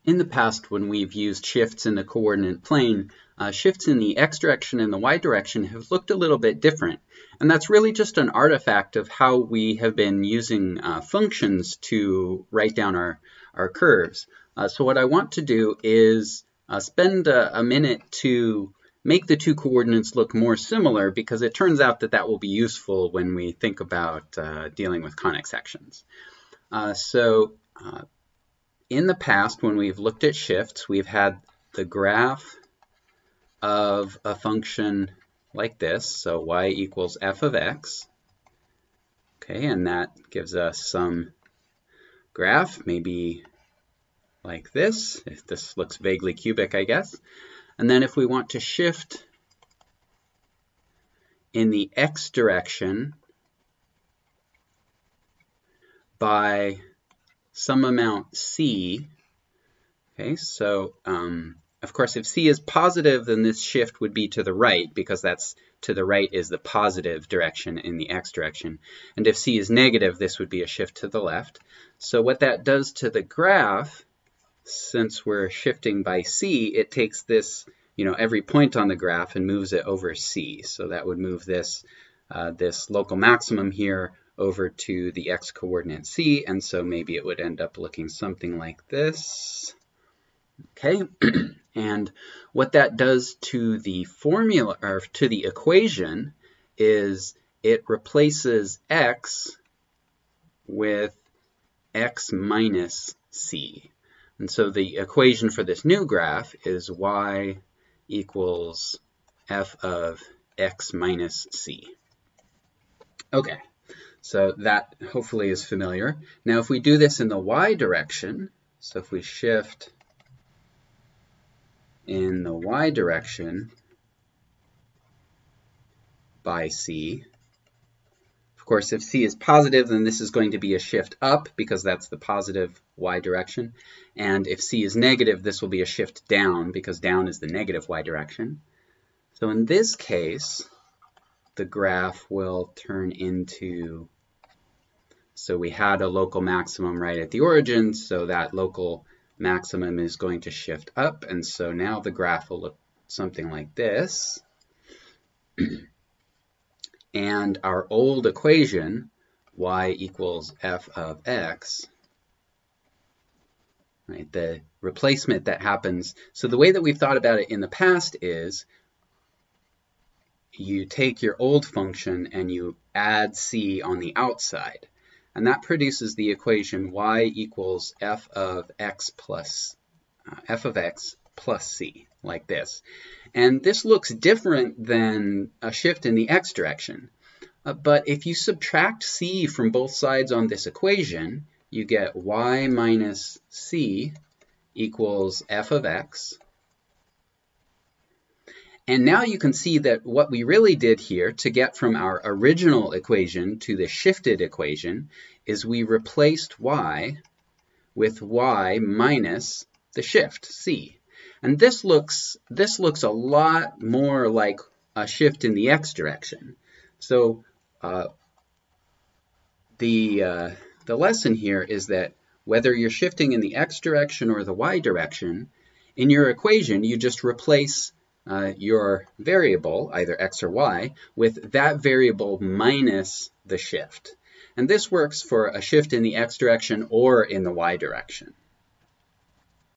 In the past, when we've used shifts in the coordinate plane, shifts in the x direction and the y direction have looked a little bit different. And that's really just an artifact of how we have been using functions to write down our curves. So what I want to do is spend a minute to make the two coordinates look more similar, because it turns out that that will be useful when we think about dealing with conic sections. In the past, when we've looked at shifts, we've had the graph of a function like this, so y equals f of x. Okay, and that gives us some graph, maybe like this. This looks vaguely cubic, I guess. And then if we want to shift in the x direction by some amount c, okay, so of course if c is positive, then this shift would be to the right, because that's to the right is the positive direction in the x direction. And if c is negative, this would be a shift to the left. So what that does to the graph, since we're shifting by c, it takes this, every point on the graph and moves it over c. So that would move this, this local maximum here over to the x coordinate c, and so maybe it would end up looking something like this. Okay, and what that does to the formula, or to the equation, is it replaces x with x minus c. And so the equation for this new graph is y equals f of x minus c. Okay. So that hopefully is familiar. Now if we do this in the y direction, so if we shift in the y direction by c, of course if c is positive, then this is going to be a shift up, because that's the positive y direction. And if c is negative, this will be a shift down, because down is the negative y direction. So in this case, the graph will turn into, so we had a local maximum right at the origin, so that local maximum is going to shift up, and so now the graph will look something like this. And our old equation, y equals f of x, right, the replacement that happens, so the way that we've thought about it in the past is you take your old function and you add c on the outside, and that produces the equation y equals f of x plus c, like this. And this looks different than a shift in the x direction. But if you subtract c from both sides on this equation, you get y minus c equals f of x. And now you can see that what we really did here to get from our original equation to the shifted equation is we replaced y with y minus the shift, c. And this looks a lot more like a shift in the x direction. So the lesson here is that whether you're shifting in the x direction or the y direction, in your equation you just replace your variable, either x or y, with that variable minus the shift. And this works for a shift in the x direction or in the y direction.